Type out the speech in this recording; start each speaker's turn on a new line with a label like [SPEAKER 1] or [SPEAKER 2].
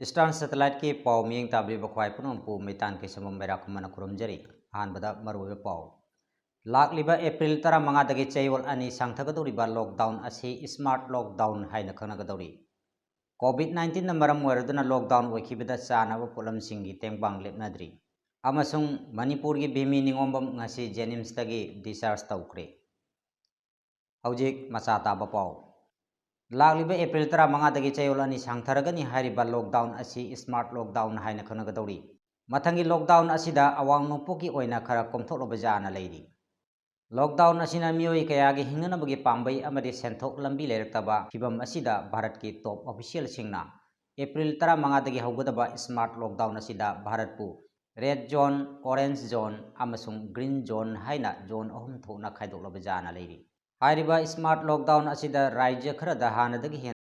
[SPEAKER 1] eastern satellite ꯀꯤ ꯄꯥꯎ ꯃꯤꯌꯦꯡ ꯇꯥꯕꯤꯕ ꯈ꯭ꯋꯥꯏ ꯄꯨꯝꯅꯃꯛꯄꯨ ꯃꯩꯇꯥꯟ ꯀꯩꯁꯃꯝ ꯃꯩꯔꯥꯛꯃꯅ ꯈꯨꯔꯨꯝꯖꯔꯤ ꯑꯍꯥꯟꯕꯗ ꯃꯔꯨꯑꯣꯏꯕ ꯄꯥꯎ ꯂꯥꯛꯂꯤꯕ ꯑꯦꯄ꯭ꯔꯤल 15ꯗꯒꯤ ꯆꯌꯣꯜ 2 ꯁꯥꯡꯊꯒꯗꯧꯔꯤꯕ ꯂꯣꯛꯗꯥꯎꯟ ꯑꯁꯤ ꯁ꯭ꯃꯥꯔꯠ ꯂꯣꯛꯗꯥꯎꯟ ꯍꯥꯏꯅ ꯈꯪꯅꯒꯗꯧꯔꯤ COVID-19 ꯅ ꯃꯔꯝ ꯑꯣꯏꯔꯗꯨꯅ ꯂꯣꯛꯗꯥꯎꯟ ꯑꯣꯏꯈꯤꯕꯗ ꯆꯥꯅꯕ ꯄꯣꯠꯂꯝꯁꯤꯡꯒꯤ ꯇꯦꯡꯕꯥꯡ ꯂꯦꯞꯅꯗ꯭ꯔꯤ ꯑꯃꯁꯨꯡ ꯃꯅꯤꯄꯨꯔꯒꯤ ꯚꯤꯃꯤ ꯅꯤꯉꯣꯝꯕꯝ ꯉꯁꯤ ꯖꯦꯅꯤꯝꯁꯇꯒꯤ ꯗꯤꯁꯆꯥꯔꯖ ꯇꯧꯈ꯭ꯔꯦ ꯍꯧꯖꯤꯛ ꯃꯆꯥ ꯇꯥꯕ ꯄꯥꯎ ꯂꯥꯛꯂꯤꯕ ꯑꯦꯄ꯭ꯔꯤल 15ꯗꯒꯤ ꯆꯌꯣꯜ 2 ꯁꯥꯡꯊꯔꯒꯅꯤ ꯍꯥꯏꯔꯤꯕ ꯂꯣꯛꯗꯥꯎꯟ ꯑꯁꯤ ꯁ꯭ꯃꯥꯔꯠ ꯂꯣꯛꯗꯥꯎꯟ ꯍꯥꯏꯅ ꯈꯪꯅꯒꯗꯧꯔꯤ ꯃꯊꯪꯒꯤ ꯂꯣꯛꯗꯥꯎꯟ ꯑꯁꯤꯗ ꯑꯋꯥꯡ ꯅꯣꯡꯄꯣꯛꯀꯤ ꯑꯣꯏꯅ ꯈꯔ ꯀꯣꯝꯊꯣꯛꯂꯕ ꯌꯥꯅ ꯂꯩꯔꯤ ꯂꯣꯛꯗꯥꯎꯟ ꯑꯁꯤꯅ ꯃꯤꯑꯣꯏ ꯀꯌꯥꯒꯤ ꯍꯤꯡꯅꯅꯕꯒꯤ ꯄꯥꯝꯕꯩ ꯑꯃꯗꯤ ꯁꯦꯟꯊꯣꯛ ꯂꯝꯕꯤ ꯂꯩꯔꯛꯇꯕ ꯐꯤꯚꯝ ꯑꯁꯤꯗ ꯚꯥꯔꯠꯀꯤ ꯇꯣꯞ ꯑꯣꯐꯤꯁꯤꯌꯦꯜꯁꯤꯡꯅ ꯑꯦꯄ꯭ꯔꯤल 15ꯗꯒꯤ ꯍꯧꯒꯗꯕ ꯁ꯭ꯃꯥꯔꯠ ꯂꯣꯛꯗꯥꯎꯟ ꯑꯁꯤꯗ ꯚꯥꯔꯠꯄꯨ ꯔꯦꯗ ꯖꯣꯟ ꯑꯣꯔꯦꯟꯖ ꯖꯣꯟ ꯑꯃꯁꯨꯡ ꯒ꯭ꯔꯤꯟ ꯖꯣꯟ ꯍꯥꯏꯅ ꯖꯣꯟ 3 ꯊꯣꯛꯅ ꯈꯥꯏꯗꯣꯛꯂꯕ ꯌꯥꯅ ꯂꯩꯔꯤ ꯍꯥꯏꯔꯤꯕ ꯁ꯭ꯃꯥꯔꯠ ꯂꯣꯛꯗꯥꯎꯟ ꯑꯁꯤꯗ ꯔꯥꯖ꯭य ꯈꯔꯗ ꯍꯥꯟꯅꯗꯒꯤ